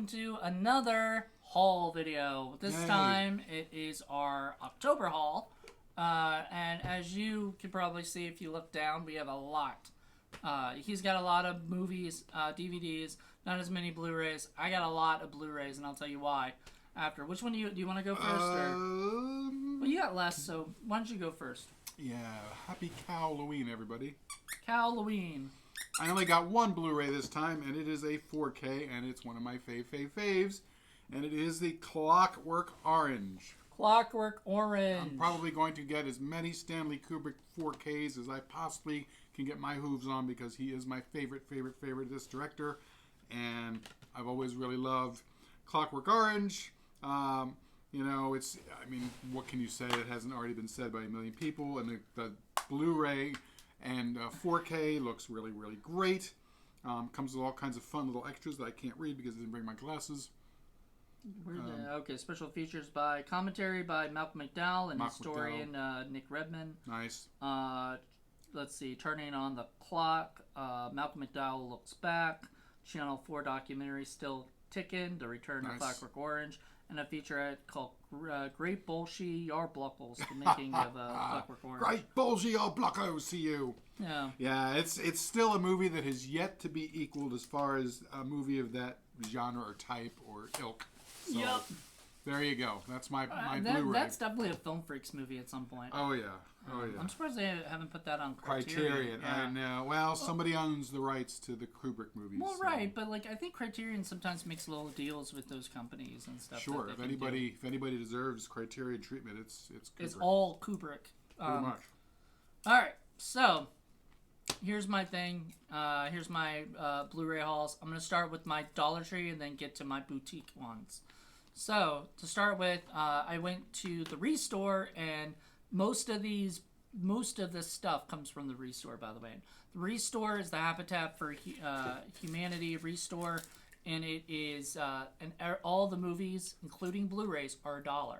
to another haul video. This time it is our October haul. And as you can probably see if you look down, we have a lot. He's got a lot of movies, DVDs, not as many Blu Rays. I got a lot of Blu Rays, and I'll tell you why after. Which one do you want to go first? Well, you got less, so why don't you go first? Yeah, happy Halloween, everybody. Halloween. I only got one Blu-ray this time, and it is a 4K, and it's one of my faves, and it is the Clockwork Orange. Clockwork Orange. I'm probably going to get as many Stanley Kubrick 4Ks as I possibly can get my hooves on, because he is my favorite this director, and I've always really loved Clockwork Orange. You know, what can you say that hasn't already been said by a million people? And the Blu-ray and 4K looks really great. Comes with all kinds of fun little extras that I can't read because I didn't bring my glasses. Okay, special features by commentary by Malcolm McDowell and historian Nick Redman. Nice. Let's see, turning on the clock. Malcolm McDowell looks back. Channel 4 documentary still ticking. The Return of Clockwork Orange. And a featurette called Great Bolshe Yarbluckles, the making of Clockwork Orange. Great Bolshe Yarbluckles, see you. Yeah. Yeah, it's still a movie that has yet to be equaled as far as a movie of that genre or type or ilk. So, yep. There you go. That's my Blu-ray. That's definitely a Film Freaks movie at some point. Oh, yeah. I'm surprised they haven't put that on Criterion. Yeah. I know. Well, somebody owns the rights to the Kubrick movies. Well, so. right, but I think Criterion sometimes makes little deals with those companies and stuff. Sure. If anybody deserves Criterion treatment, it's Kubrick. It's all Kubrick. Pretty much. All right. So here's my thing. Here's my Blu-ray hauls. I'm going to start with my Dollar Tree and then get to my boutique ones. So, to start with, I went to the Restore, and most of this stuff comes from the Restore, by the way. The Restore is the Habitat for Humanity Restore, and it is, all the movies, including Blu-rays, are $1.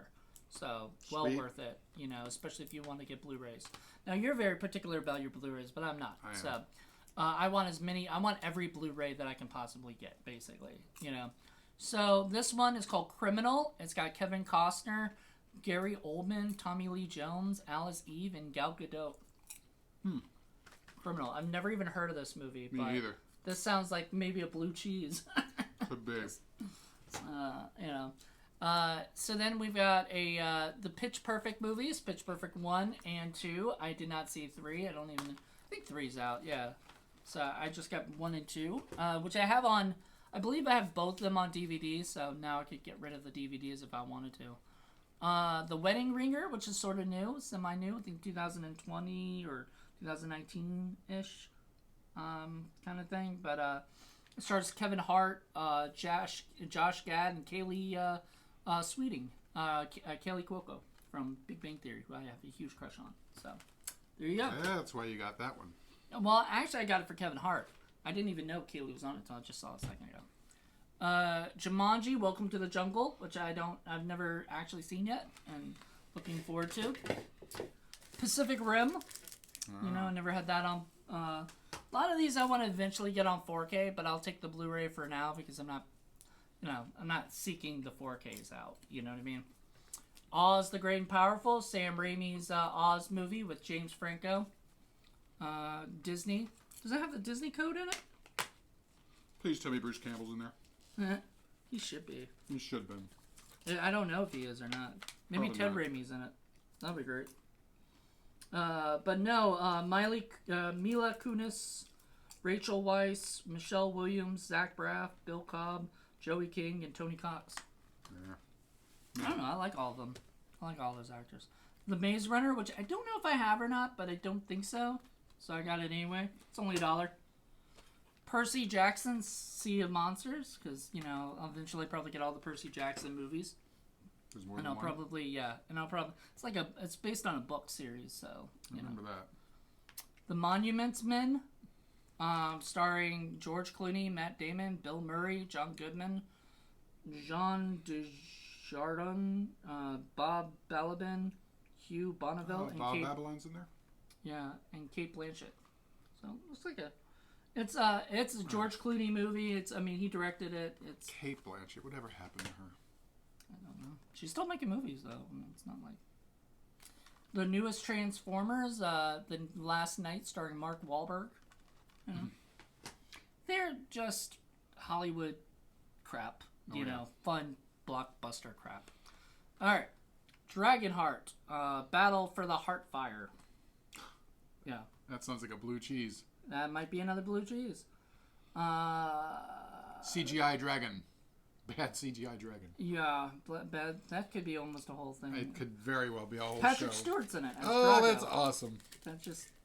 So, well Sweet. worth it, especially if you want to get Blu-rays. Now, you're very particular about your Blu-rays, but I'm not. So, I want every Blu-ray that I can possibly get, basically, So this one is called Criminal. It's got Kevin Costner, Gary Oldman, Tommy Lee Jones, Alice Eve, and Gal Gadot. Criminal. I've never even heard of this movie. Me either. This sounds like maybe a blue cheese. Could be. So then we've got the Pitch Perfect movies, Pitch Perfect 1 and 2. I did not see 3. I think 3's out, yeah. So I just got 1 and 2, which I have on... I believe I have both of them on DVD, so now I could get rid of the DVDs if I wanted to. The Wedding Ringer, which is sort of new, semi-new, I think 2020 or 2019-ish kind of thing. But it stars Kevin Hart, Josh Gad, and Kaylee Sweeting, Kaylee Cuoco from Big Bang Theory, who I have a huge crush on. So there you go. Yeah, that's why you got that one. Well, actually, I got it for Kevin Hart. I didn't even know Kaylee was on it until I just saw it a second ago. Jumanji, Welcome to the Jungle, which I've never actually seen yet, and looking forward to. Pacific Rim, I never had that on. A lot of these I want to eventually get on 4K, but I'll take the Blu-ray for now because I'm not seeking the 4Ks out. You know what I mean? Oz the Great and Powerful, Sam Raimi's Oz movie with James Franco. Disney. Does it have the Disney code in it? Please tell me Bruce Campbell's in there. He should be. He should have been. I don't know if he is or not. Maybe Ted Raimi's in it. That'd be great. But no, Mila Kunis, Rachel Weisz, Michelle Williams, Zach Braff, Bill Cobb, Joey King, and Tony Cox. Yeah. I don't know. I like all of them. I like all those actors. The Maze Runner, which I don't know if I have or not, but I don't think so. So I got it anyway. It's only $1. Percy Jackson's Sea of Monsters, because, I'll eventually probably get all the Percy Jackson movies. There's more and than I'll one. probably, it's based on a book series, so, Remember that. The Monuments Men, starring George Clooney, Matt Damon, Bill Murray, John Goodman, Jean Dujardin, Bob Balaban, Hugh Bonneville, and Bob Kate... Babylon's in there? Yeah, and Kate Blanchett. So, looks like It's a George Clooney movie. He directed it. It's Kate Blanchett. Whatever happened to her? I don't know. She's still making movies though. It's not like the newest Transformers, the Last Night, starring Mark Wahlberg. You know, they're just Hollywood crap. You know, fun blockbuster crap. All right, Dragonheart, Battle for the Heartfire. Yeah, that sounds like a blue cheese. That might be another blue cheese. CGI dragon. Bad CGI dragon. Yeah, bad. That could be almost a whole thing. It could very well be a whole Patrick show. Stewart's in it. Oh, that's awesome.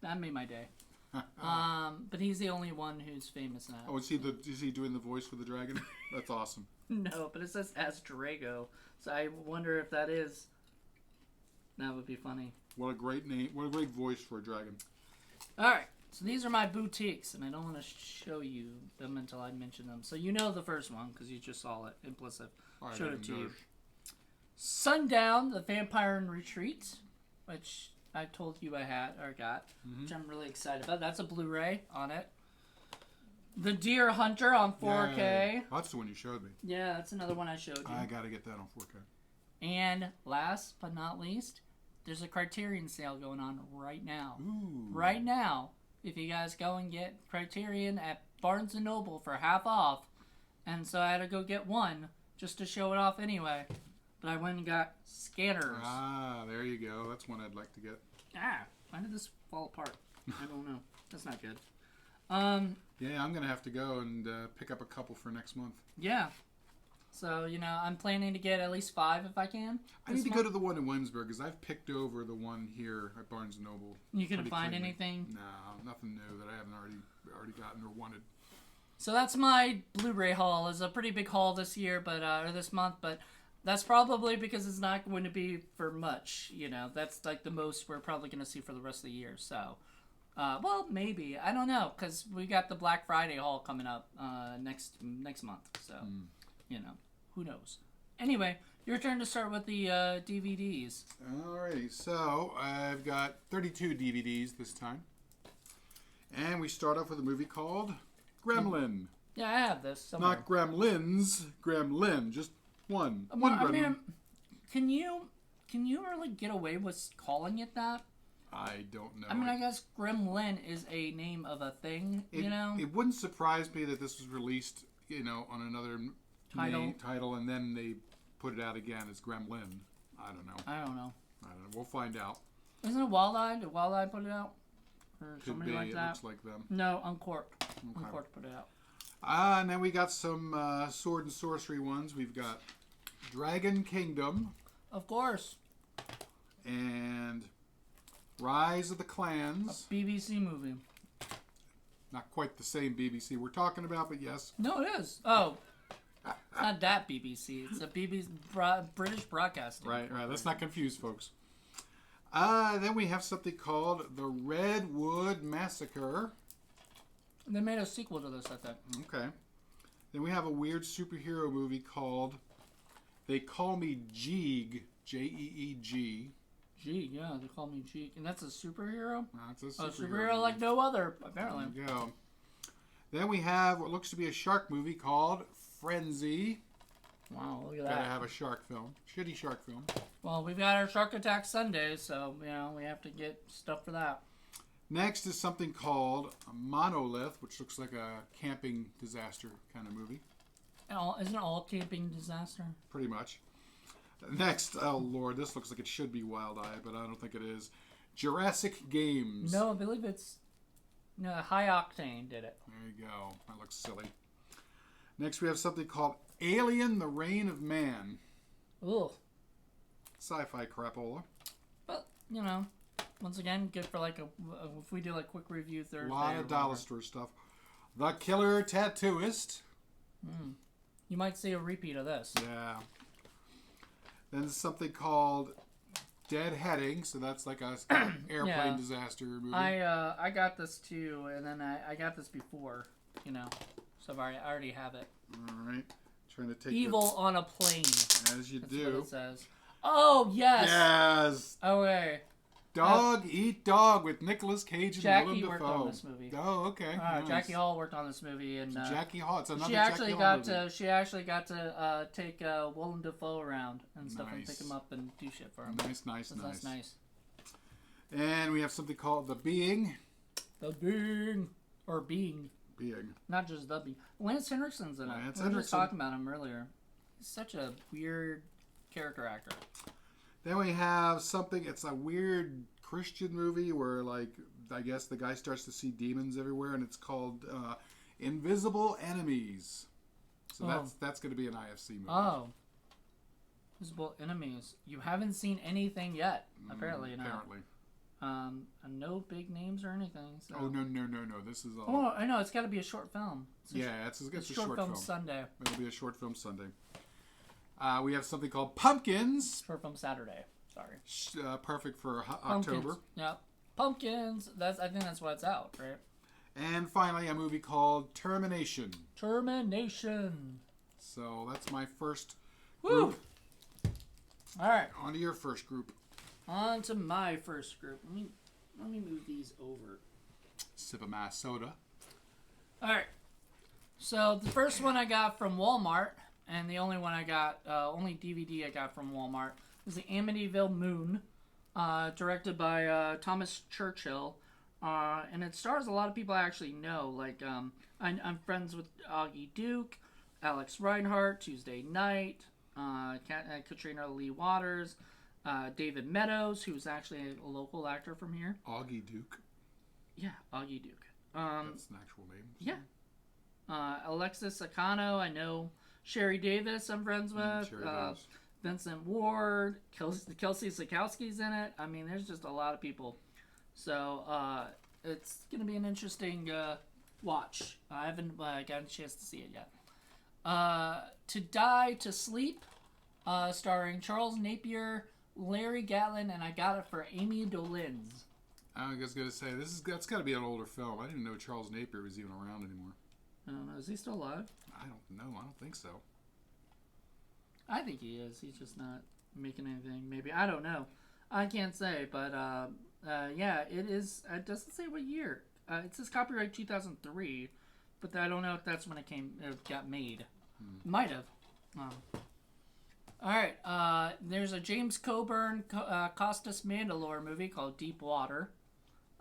That made my day. But he's the only one who's famous now. Oh, is he doing the voice for the dragon? That's awesome. No, but it says as Drago, so I wonder if that is. That would be funny. What a great name! What a great voice for a dragon. All right, so these are my boutiques, and I don't want to show you them until I mention them. So you know the first one because you just saw it implicit. Showed it to you. Sundown, the Vampire in Retreat, which I told you I had or got, which I'm really excited about. That's a Blu Ray on it. The Deer Hunter on 4K. Yay. Well, that's the one you showed me. Yeah, that's another one I showed you. I gotta get that on 4K. And last but not least, there's a Criterion sale going on right now. Ooh. Right now, if you guys go and get Criterion at Barnes & Noble for half off. And so I had to go get one just to show it off anyway. But I went and got Scanners. Ah, there you go. That's one I'd like to get. Why did this fall apart? I don't know. That's not good. Yeah, I'm going to have to go and pick up a couple for next month. Yeah. So, I'm planning to get at least 5 if I can. I need to go to the one in Williamsburg because I've picked over the one here at Barnes & Noble. You couldn't find anything? No, nothing new that I haven't already gotten or wanted. So that's my Blu-ray haul. It's a pretty big haul this year, or this month, but that's probably because it's not going to be for much. That's like the most we're probably going to see for the rest of the year. So, well, maybe. I don't know, because we got the Black Friday haul coming up next month. So, who knows? Anyway, your turn to start with the DVDs. Alrighty, so I've got 32 DVDs this time. And we start off with a movie called Gremlin. Yeah, I have this somewhere. Not Gremlins, Gremlin, just one. One Gremlin. I mean, can you really get away with calling it that? I don't know. I mean, I guess Gremlin is a name of a thing, It wouldn't surprise me that this was released, on another title, and then they put it out again as Gremlin. I don't know. We'll find out. Isn't it Wild Eye? Did Wild Eye put it out? Or Could somebody be. like that? It looks like them. No, Uncorked. Okay. Uncorked put it out. And then we got some sword and sorcery ones. We've got Dragon Kingdom. Of course. And Rise of the Clans. A BBC movie. Not quite the same BBC we're talking about, but yes. No, it is. Oh. It's not that BBC. It's a British Broadcasting. Right. Let's not confuse folks. Then we have something called The Redwood Massacre. They made a sequel to this, I think. Okay. Then we have a weird superhero movie called They Call Me Jeeg. Jeeg. Jeeg, yeah, they call me Jeeg. And that's a superhero? That's a superhero like no other, apparently. There you go. Then we have what looks to be a shark movie called Frenzy. Wow, look at that. Gotta have a shark film. Shitty shark film. Well, we've got our Shark Attack Sunday, so, we have to get stuff for that. Next is something called Monolith, which looks like a camping disaster kind of movie. Isn't it all camping disaster? Pretty much. Next, oh Lord, this looks like it should be Wild Eye, but I don't think it is. Jurassic Games. No, I believe it's... No, High Octane did it. There you go. That looks silly. Next, we have something called Alien: The Reign of Man. Ugh. Sci-fi crapola. But, once again, good for if we do quick review Thursday. A lot of dollar store stuff. The Killer Tattooist. You might see a repeat of this. Yeah. Then something called Dead Heading, so that's like a airplane disaster movie. I got this too, and then I got this before, so I already have it. All right. Trying to take Evil on a Plane. As you That's do. what it says. Oh, yes. Yes. Okay. Dog Eat Dog with Nicolas Cage and Willem Jackie worked Dafoe. on this movie. Oh, okay. Nice. Jackie Hall worked on this movie, and Jackie Hall. It's another she Jackie actually Hall got movie. to take Willem Dafoe around and stuff, and Nice. pick him up and do shit for him. Nice. That's nice. And we have something called The Being. The Being. Or Being. Being. Not just The Being. Lance Henriksen's in it. Lance We were just Henriksen. talking about him earlier. He's such a weird character actor. Then we have something, it's a weird Christian movie where, like, I guess the guy starts to see demons everywhere, and it's called Invisible Enemies. So that's going to be an IFC movie. Oh. Invisible Enemies. You haven't seen anything yet, apparently. No. Apparently. And no big names or anything. So. Oh, no. This is all... Oh, I know. It's got to be a short film. It's a short film. Sunday. It'll be a short film Sunday. We have something called Pumpkins. Short film Saturday. Sorry. Perfect for Pumpkins. October. Yep. Pumpkins. I think that's why it's out, right? And finally, a movie called Termination. Termination. So that's my first Woo! group. All right. On to your first group. On to my first group. Let me move these over. Sip of my soda. All right. So the first one I got from Walmart, and the only one I got, only DVD I got from Walmart, is the Amityville Moon, directed by Thomas Churchill, and it stars a lot of people I actually know. Like I'm friends with Augie Duke, Alex Reinhardt, Tuesday Night, Katrina Lee Waters, David Meadows, who's actually a local actor from here. Augie Duke. Yeah, Augie Duke. That's an actual name. Yeah. Alexis Acano, I know. Sherry Davis, I'm friends with. Sherry Davis. Vincent Ward, Kelsey Sikowski's in it. I mean, there's just a lot of people. So it's going to be an interesting watch. I haven't gotten a chance to see it yet. To Die to Sleep, starring Charles Napier, Larry Gatlin, and I got it for Amy Dolenz. I was going to say, that's got to be an older film. I didn't know Charles Napier was even around anymore. I don't know. Is he still alive? I don't know. I don't think so. I think he is. He's just not making anything. Maybe. I don't know. I can't say. But, yeah, it is. It doesn't say what year. It says copyright 2003. But I don't know if that's when it got made. Might have. All right. There's a James Coburn, Costas Mandylor movie called Deep Water.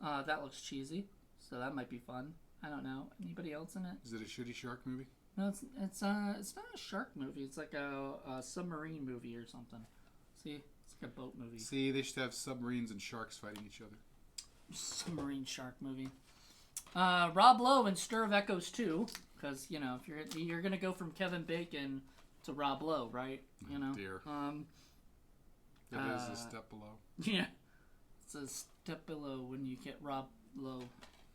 That looks cheesy. So that might be fun. I don't know. Anybody else in it? Is it a shitty shark movie? No, it's not a shark movie. It's like a submarine movie or something. See, it's like a boat movie. See, they should have submarines and sharks fighting each other. Submarine shark movie. Rob Lowe in Stir of Echoes 2, because if you're gonna go from Kevin Bacon to Rob Lowe, right? Dear. It is a step below. Yeah, it's a step below when you get Rob Lowe.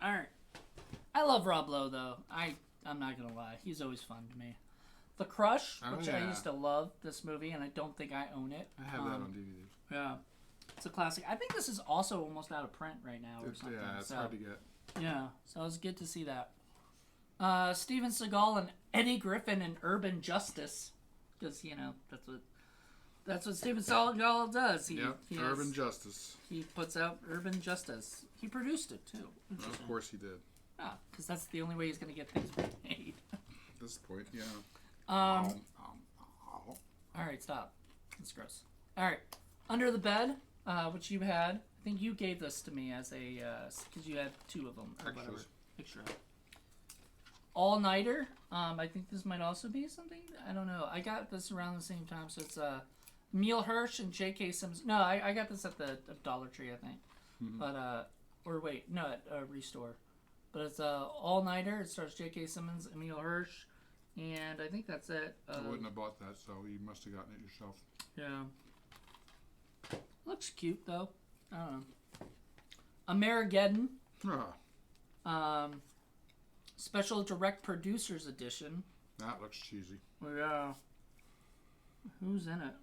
All right. I love Rob Lowe, though. I'm not going to lie. He's always fun to me. The Crush, which I used to love this movie, and I don't think I own it. I have that on DVD. Yeah. It's a classic. I think this is also almost out of print right now or something. Yeah, it's hard to get. Yeah, so it was good to see that. Steven Seagal and Eddie Griffin in Urban Justice. Because, that's what Steven Seagal does. Urban Justice. He puts out Urban Justice. He produced it, too. Of course he did. Ah, because that's the only way he's going to get things made. At this point, yeah. All right, stop. That's gross. All right. Under the Bed, which you had. I think you gave this to me as a... because you had two of them. Or whatever. Extra. All Nighter. I think this might also be something. I don't know. I got this around the same time, so it's Emil Hirsch and J.K. Simmons. No, I got this at the Dollar Tree, I think. Mm-hmm. But, or wait, no, at Restore. But it's All Nighter. It stars J.K. Simmons, Emil Hirsch, and I think that's it. I wouldn't have bought that, so you must have gotten it yourself. Yeah. Looks cute, though. I don't know. Amerigeddon. Special Direct Producers Edition. That looks cheesy. Yeah. Who's in it?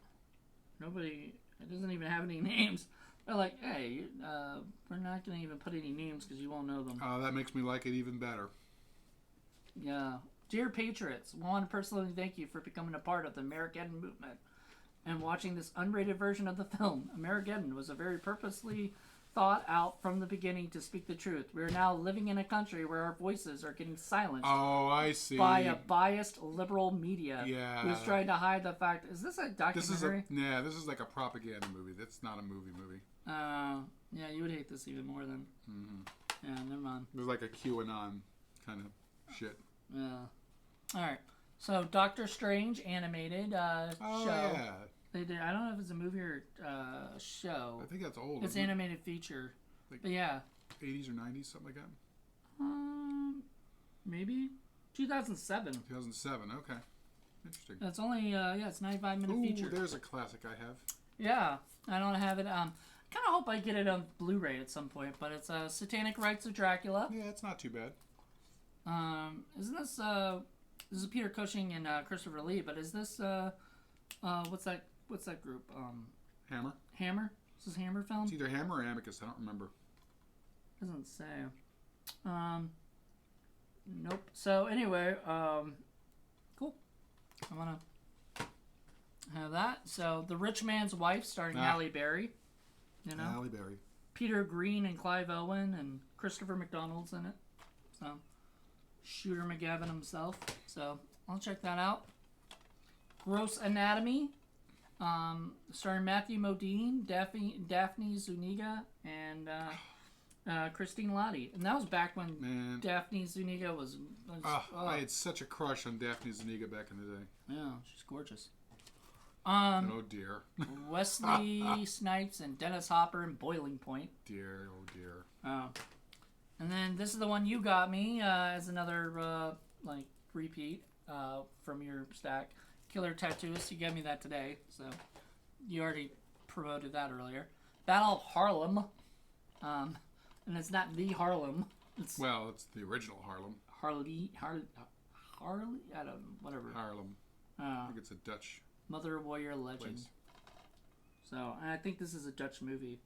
Nobody. It doesn't even have any names. They're like, hey, we're not going to even put any names because you won't know them. That makes me like it even better. Yeah. Dear Patriots, we want to personally thank you for becoming a part of the Amerigeddon movement and watching this unrated version of the film. Amerigeddon was a very purposely thought out from the beginning to speak the truth. We are now living in a country where our voices are getting silenced Oh, I see. by a biased liberal media. Yeah. Who's trying to hide the fact. Is this a documentary? This is like a propaganda movie. That's not a movie. Yeah, you would hate this even more than. Mm-hmm. Yeah, never mind. It was like a QAnon kind of shit. Yeah. All right. So Doctor Strange animated show. Yeah. They did. I don't know if it's a movie or show. I think that's old. It's animated feature. Like but yeah. 80s or 90s, something like that. Maybe 2007. 2007. Okay. Interesting. It's only it's 95-minute feature. There's a classic I have. Yeah, I don't have it. Kind of hope I get it on Blu Ray at some point, but it's Satanic Rites of Dracula. Yeah, it's not too bad. Isn't this this is Peter Cushing and Christopher Lee? But is this what's that group? Hammer. Hammer. Is this Hammer film? It's either Hammer or Amicus. I don't remember. Doesn't say. Nope. So anyway, cool. I wanna have that. So The Rich Man's Wife, starring Halle Berry. You know, Halle Berry. Peter Peter Green and Clive Owen and Christopher McDonald's in it. So Shooter McGavin himself. So I'll check that out. Gross Anatomy, starring Matthew Modine, Daphne Zuniga, and Christine Lottie. And that was back when Daphne Zuniga was I had such a crush on Daphne Zuniga back in the day. Yeah, she's gorgeous. Oh dear. Wesley Snipes and Dennis Hopper in Boiling Point. Dear, oh dear. And then this is the one you got me as another repeat from your stack. Killer Tattoos. You gave me that today, so you already promoted that earlier. Battle of Harlem. And it's not the Harlem. It's it's the original Harlem. Harley. I don't know. Whatever. Harlem. I think it's a Dutch Mother Warrior Legend. place. So I think this is a Dutch movie.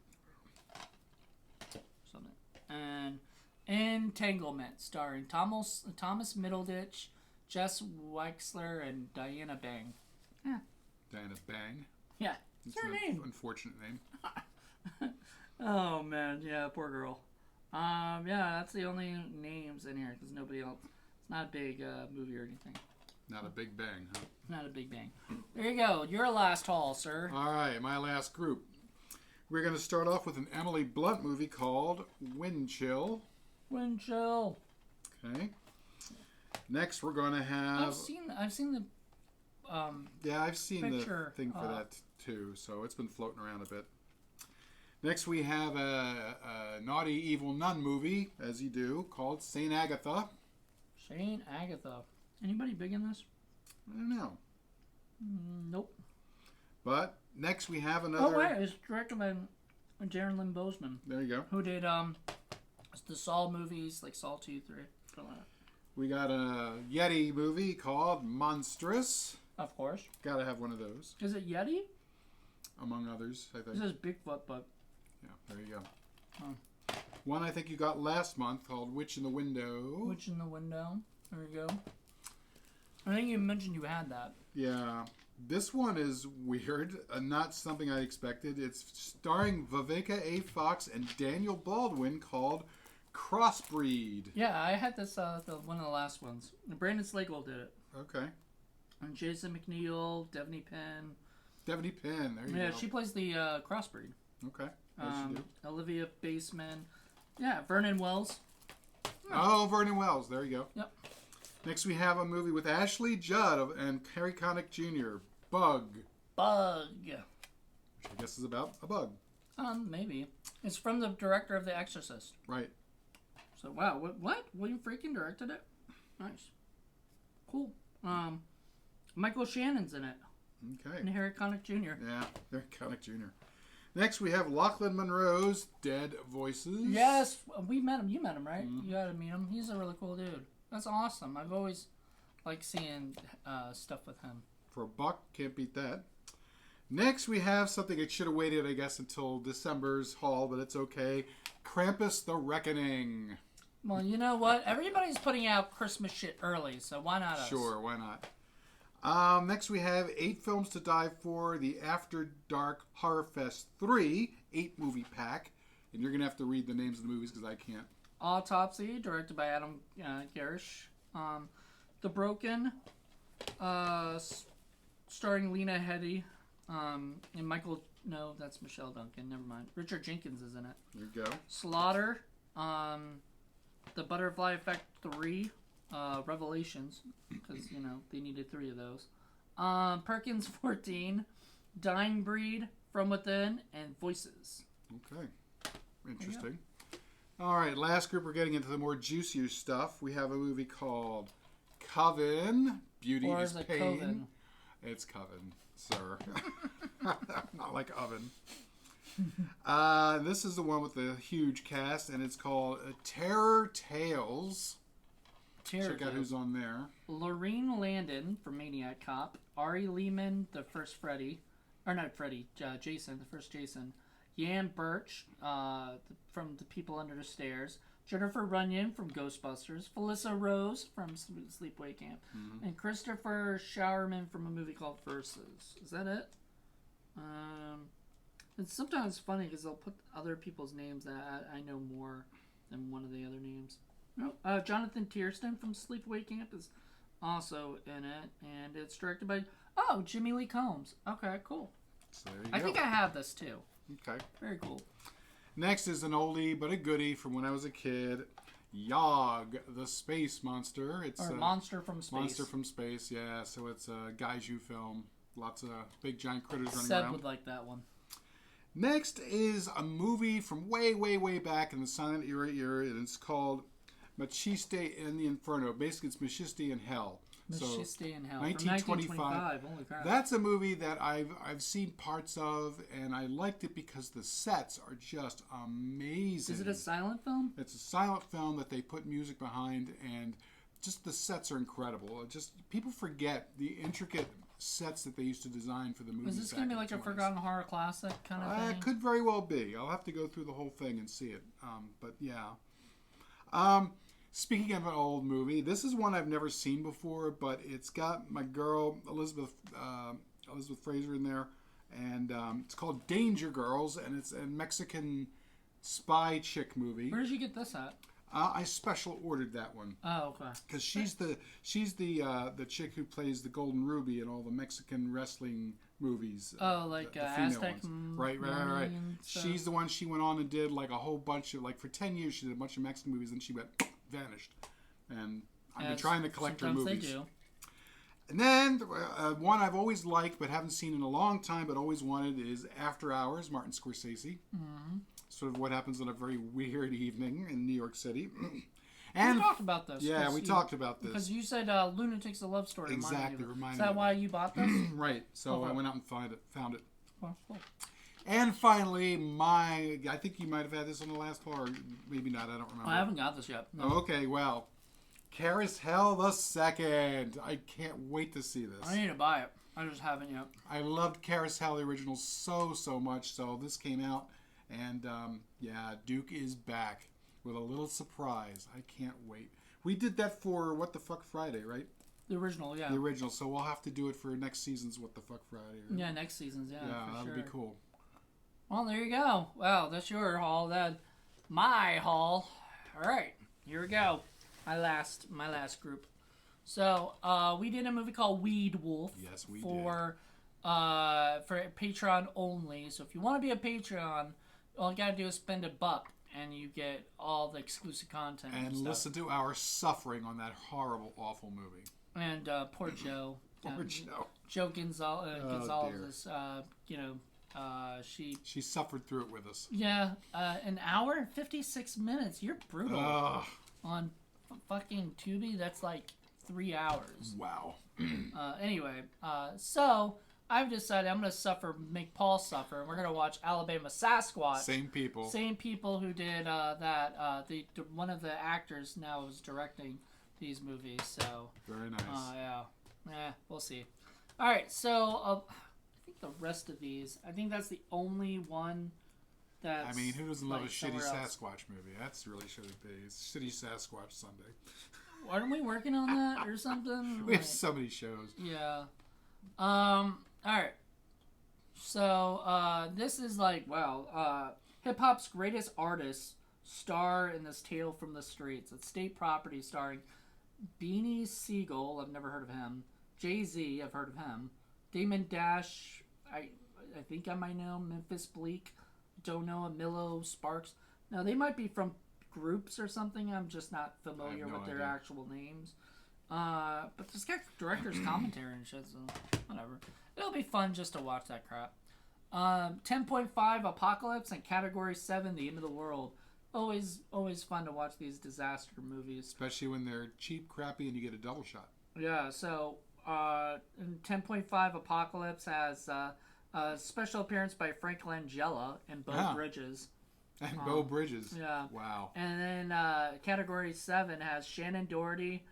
Something. And Entanglement, starring Thomas Middleditch, Jess Weixler, and Diana Bang. Yeah. Diana Bang. Yeah. That's her name. Unfortunate name. Oh man, yeah, poor girl. Yeah, that's the only names in here because nobody else. It's not a big movie or anything. Not a big bang, huh? Not a big bang. There you go. Your last haul, sir. All right, my last group. We're going to start off with an Emily Blunt movie called Wind Chill. Wind Chill. Okay. Next, we're going to have. I've seen the. I've seen picture, the thing for that too. So it's been floating around a bit. Next, we have a naughty evil nun movie, as you do, called Saint Agatha. Saint Agatha. Anybody big in this? I don't know. Nope. But next we have another. Oh wait, it's directed by Jaron Lynn Boseman. There you go. Who did the Saw movies, like Saw 2, 3. We got a Yeti movie called Monstrous. Of course. Gotta have one of those. Is it Yeti? Among others, I think. This is Bigfoot, but. Yeah, there you go. One I think you got last month called Witch in the Window. Witch in the Window. There you go. I think you mentioned you had that. Yeah. This one is weird. Not something I expected. It's starring Vivica A. Fox and Daniel Baldwin called Crossbreed. Yeah, I had this one of the last ones. Brandon Slagle did it. Okay. And Jason McNeil, Devaney Penn. Devaney Penn, there you go. Yeah, she plays the Crossbreed. Okay. Yes, you do. Olivia Baseman. Yeah, Vernon Wells. Oh, Vernon Wells. There you go. Yep. Next, we have a movie with Ashley Judd and Harry Connick Jr. Bug. Which I guess is about a bug. Maybe. It's from the director of The Exorcist. Right. So, wow. What? William Friedkin directed it? Nice. Cool. Michael Shannon's in it. Okay. And Harry Connick Jr. Yeah, Harry Connick Jr. Next, we have Lachlan Monroe's Dead Voices. Yes, we met him. You met him, right? Mm-hmm. You gotta meet him. He's a really cool dude. That's awesome. I've always liked seeing stuff with him. For a buck, can't beat that. Next, we have something that should have waited, I guess, until December's haul, but it's okay. Krampus the Reckoning. Well, you know what? Everybody's putting out Christmas shit early, so why not us? Sure, why not? Next, we have 8 films to die for, the After Dark Horror Fest 3 8-movie pack. and you're going to have to read the names of the movies because I can't. Autopsy, directed by Adam Garish. The Broken, starring Lena Headey, and Michael. No, that's Michelle Duncan. Never mind. Richard Jenkins is in it. There you go. Slaughter, The Butterfly Effect 3, Revelations, because they needed 3 of those. Perkins 14, Dying Breed, From Within, and Voices. Okay, interesting. All right, last group, we're getting into the more juicier stuff. We have a movie called Coven Beauty Or is is it Pain. Coven? It's Coven, sir. Not like oven. This is the one with the huge cast, and it's called Terror Tales. Check out who's on there. Lorene Landon from Maniac Cop. Ari Lehman, the first Freddy. Or not Freddy, Jason, the first Jason. Yan Birch from The People Under the Stairs. Jennifer Runyon from Ghostbusters. Felissa Rose from Sleepaway Camp. Mm-hmm. And Christopher Showerman from a movie called Versus. Is that it? It's sometimes funny because they'll put other people's names that I know more than one of the other names. No, Jonathan Tiersten from Sleepaway Camp is also in it, and it's directed by Jimmy Lee Combs. Okay, cool. So there you I go. think I have this too. Okay. Very cool. Next is an oldie but a goodie from when I was a kid. Yog, the Space Monster. It's Or Monster from Space. Monster from Space, yeah. So it's a Gaiju film. Lots of big giant critters running Seb around. would like that one. Next is a movie from way, way, way back in the silent era, and it's called Machiste and the Inferno. Basically, it's Machiste in Hell. Machiste in Hell. 1925. Holy crap. That's a movie that I've seen parts of, and I liked it because the sets are just amazing. Is it a silent film? It's a silent film that they put music behind, and just the sets are incredible. Just people forget the intricate sets that they used to design for the movies. Is this going to be like a forgotten horror classic kind of thing? It could very well be. I'll have to go through the whole thing and see it. But yeah. Speaking of an old movie, this is one I've never seen before, but it's got my girl Elizabeth Fraser in there, and it's called Danger Girls, and it's a Mexican spy chick movie. Where did you get this at? I special ordered that one. Oh, okay. Because she's the chick who plays the Golden Ruby in all the Mexican wrestling movies. Oh, like the Aztec. Right. She's the one. She went on and did like a whole bunch of for 10 years. She did a bunch of Mexican movies, and she vanished. And I've been trying to collect her movies. They do. And then one I've always liked but haven't seen in a long time, but always wanted is After Hours, Martin Scorsese. Mm-hmm. Sort of what happens on a very weird evening in New York City. And we talked about this. Yeah, we talked about this. Because you said Lunatic's a Love Story. Exactly. Is that why you bought this? Right. So I went out and found it. Oh, cool. And finally, I think you might have had this on the last part, or maybe not. I don't remember. I haven't got this yet. No. Okay, well, Carousel the Second. I can't wait to see this. I need to buy it. I just haven't yet. I loved Carousel, the original, so much. So this came out, and Duke is back with a little surprise. I can't wait. We did that for What the Fuck Friday, right? The original, yeah. The original. So we'll have to do it for next season's What the Fuck Friday. Right? Yeah, next season's, yeah. Yeah, for that'll be cool. Well, there you go. Well, that's your haul. That my haul. All right, here we go. My last group. So we did a movie called Weed Wolf. Yes, we for Patreon only. So if you want to be a Patreon, all you gotta do is spend $1, and you get all the exclusive content and listen to our suffering on that horrible, awful movie. And poor Joe. Poor Joe. Joe Gonzalez. She suffered through it with us. Yeah, an hour and 56 minutes. You're brutal. On fucking Tubi, that's like 3 hours. Wow. Anyway, so I've decided I'm going to make Paul suffer. We're going to watch Alabama Sasquatch. Same people who did that. One of the actors now is directing these movies. So very nice. Yeah, we'll see. All right, so I think the rest of these, I think that's the only one that's. I mean, who doesn't love a shitty else. Sasquatch movie? That's really should it be. It's Shitty Sasquatch Sunday. Aren't we working on that or something? We have so many shows. Yeah. All right. So this is Hip hop's greatest artists star in this tale from the streets. It's State Property starring Beanie Siegel. I've never heard of him. Jay-Z. I've heard of him. Damon Dash. I think I might know. Memphis Bleak. Don't know. Milo Sparks. Now, they might be from groups or something. I'm just not familiar with their actual names. But this got director's commentary and shit, so whatever. It'll be fun just to watch that crap. 10.5 Apocalypse and Category 7 The End of the World. Always fun to watch these disaster movies. Especially when they're cheap, crappy, and you get a double shot. Yeah, so 10.5 Apocalypse has a special appearance by Frank Langella and Beau Bridges. And Beau Bridges. Yeah. Wow. And then Category 7 has Shannon Doherty,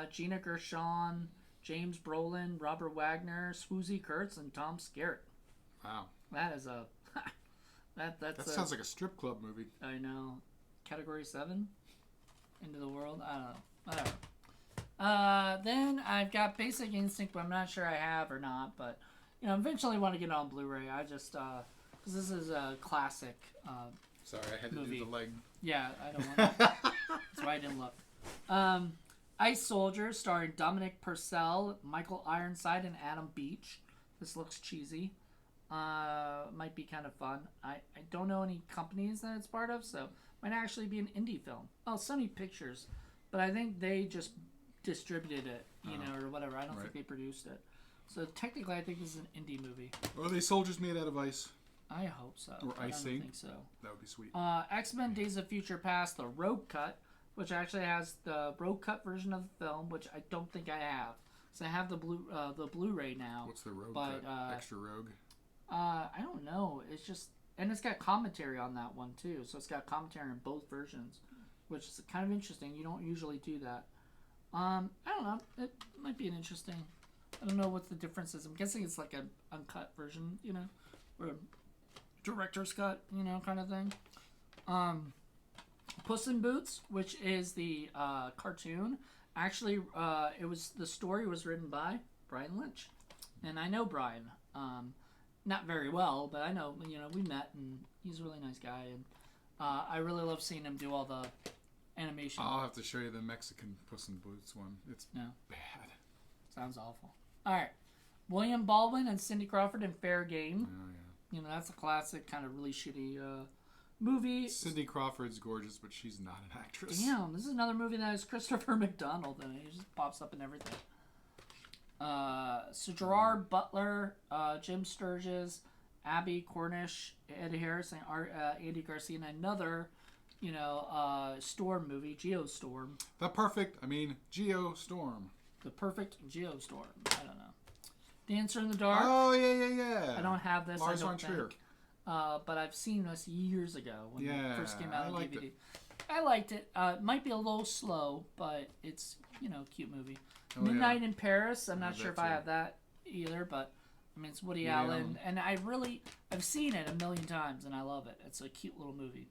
Gina Gershon, James Brolin, Robert Wagner, Swoozie Kurtz, and Tom Skerritt. Wow. That is a... that sounds like a strip club movie. I know. Category 7? Into the World? I don't know. Whatever. Then I've got Basic Instinct, but I'm not sure I have or not. But, eventually want to get it on Blu Ray. I just... because this is a classic Sorry, I had movie. to do the leg. Yeah, I don't want to. That's why I didn't look. Ice Soldier, starring Dominic Purcell, Michael Ironside, and Adam Beach. This looks cheesy. Might be kind of fun. I don't know any companies that it's part of, so might actually be an indie film. Oh, Sony Pictures, but I think they just distributed it, or whatever. I don't think they produced it. So technically, I think this is an indie movie. Or are they soldiers made out of ice? I hope so. Or icing? I don't think so. That would be sweet. X-Men Days of Future Past, the Rogue Cut, which actually has the Rogue Cut version of the film, which I don't think I have. So I have the Blu Ray now. What's the Rogue Cut? Extra Rogue? I don't know. It's just... And it's got commentary on that one, too. So it's got commentary in both versions, which is kind of interesting. You don't usually do that. I don't know. It might be an interesting... I don't know what the difference is. I'm guessing it's like an uncut version, or a director's cut, kind of thing. Puss in Boots, which is the cartoon. Actually, the story was written by Brian Lynch. And I know Brian. Not very well, but I know, we met, and he's a really nice guy, and I really love seeing him do all the animation. I'll have to show you the Mexican Puss in Boots one. It's bad. Sounds awful. All right. William Baldwin and Cindy Crawford in Fair Game. Oh, yeah. That's a classic, kind of really shitty movie. Cindy Crawford's gorgeous, but she's not an actress. Damn, this is another movie that has Christopher McDonald in it. He just pops up in everything. So Gerard Butler, Jim Sturgis, Abby Cornish, Ed Harris, and Andy Garcia, and another, Storm movie, Geostorm. Geostorm. The perfect Geostorm. I don't know. Dancer in the Dark. Oh, yeah. I don't have this. Lars I don't von Trier. think. But I've seen this years ago when it first came out on DVD. It. I liked it. It might be a little slow, but it's, cute movie. Oh, Midnight in Paris. I'm not have sure if that I too. have that either, but it's Woody Allen. And I've seen it a million times, and I love it. It's a cute little movie.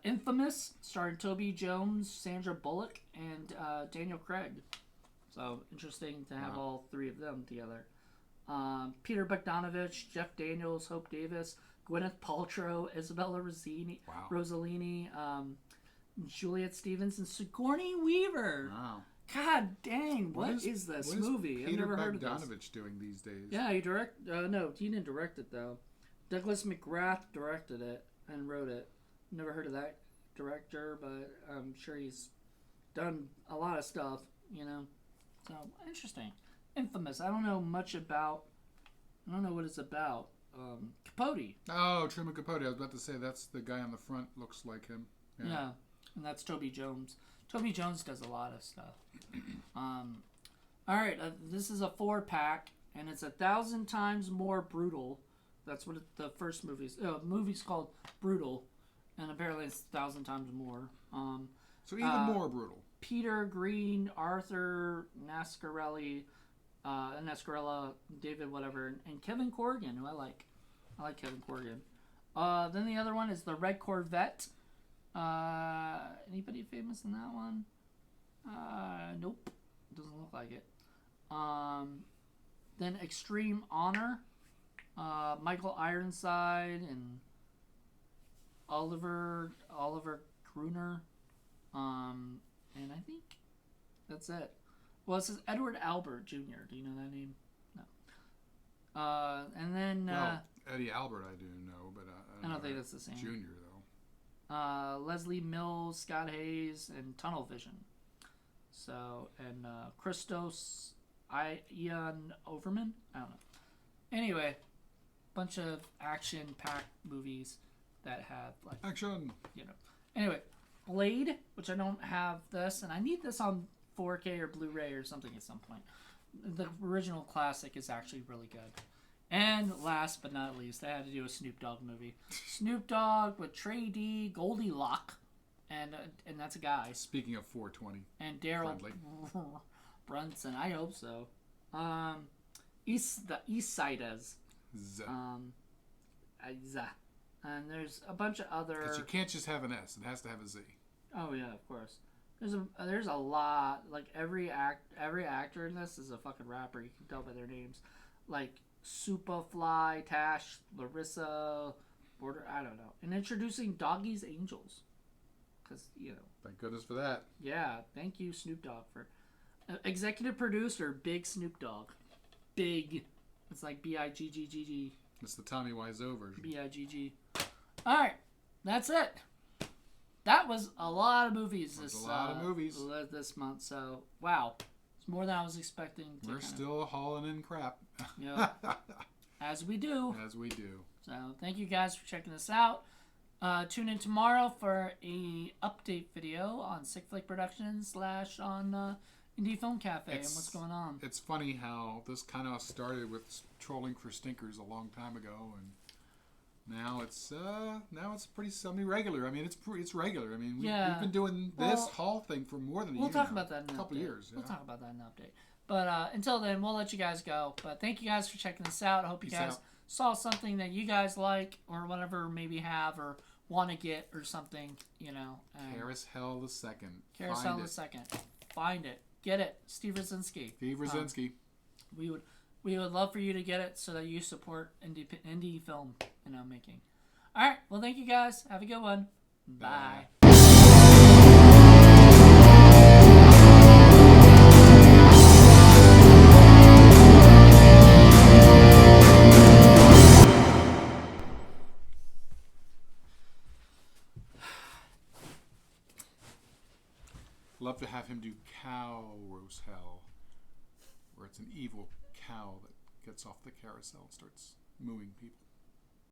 Infamous, starring Toby Jones, Sandra Bullock, and Daniel Craig. So interesting to have all three of them together. Peter Bogdanovich, Jeff Daniels, Hope Davis, Gwyneth Paltrow, Isabella Rossellini, Juliette Stevens, and Sigourney Weaver. Wow. God dang, what is this movie? I've never heard of this. Peter Bogdanovich doing these days? Yeah, he didn't direct it though. Douglas McGrath directed it and wrote it. Never heard of that director, but I'm sure he's done a lot of stuff, So, interesting. Infamous. I don't know much about... I don't know what it's about. Capote. Oh, Truman Capote. I was about to say, that's the guy on the front. Looks like him. Yeah. And that's Toby Jones. Toby Jones does a lot of stuff. Alright, this is a 4-pack, and it's 1,000 times more brutal. That's what the first movie's... movie's called Brutal, and apparently it's 1,000 times more. So even more brutal. Peter Green, Arthur Nascarelli, David whatever, and Kevin Corrigan, who I like. I like Kevin Corrigan. Then the other one is the Red Corvette. Anybody famous in that one? Nope. Doesn't look like it. Then Extreme Honor. Michael Ironside and Oliver Gruner, and I think that's it. Well, it says Edward Albert Jr. Do you know that name? No. And then Eddie Albert I do know, but I don't think that's the same. Junior though. Leslie Mills, Scott Hayes, and Tunnel Vision. So, and Christos Ian Overman? I don't know. Anyway, bunch of action-packed movies that have, like... Action! You know. Anyway, Blade, which I don't have this, and I need this on 4K or Blu Ray or something at some point. The original classic is actually really good. And last but not least, I had to do a Snoop Dogg movie. Snoop Dogg with Trey D, Goldie Locke, and that's a guy. Speaking of 420. And Daryl Brunson, I hope so. The East Siders. And there's a bunch of other. Because you can't just have an S; it has to have a Z. Oh yeah, of course. There's a lot. Like every actor in this is a fucking rapper. You can tell by their names. Like Superfly, Tash, Larissa, Border. I don't know. And introducing Doggy's Angels. Because you know. Thank goodness for that. Yeah, thank you, Snoop Dogg, for executive producer. Big Snoop Dogg. Big. It's like Biggg. It's the Tommy Wiseau version. Bigg. All right, that's it. That was a lot of movies this month. So wow, it's more than I was expecting. We're still hauling in crap. Yeah, as we do. As we do. So thank you guys for checking this out. Tune in tomorrow for a update video on Sick Flick Productions / on Indie Film Cafe and what's going on. It's funny how this kind of started with trolling for stinkers a long time ago, and now it's pretty semi-regular. I mean, it's regular. I mean, we've been doing this haul thing for more than a year. We'll talk about that in a couple years. Yeah. We'll talk about that in an update. But until then, we'll let you guys go. But thank you guys for checking this out. I hope you guys saw something that you guys like or whatever, maybe have or want to get or something. You know. Carousel the Second. Carousel the Second. Find it. Get it, Steve Rosinski. We would love for you to get it so that you support indie film making. All right. Well, thank you guys. Have a good one. Bye. Love to have him do Cow Roast Hell, where it's an evil cow that gets off the carousel and starts mooing people.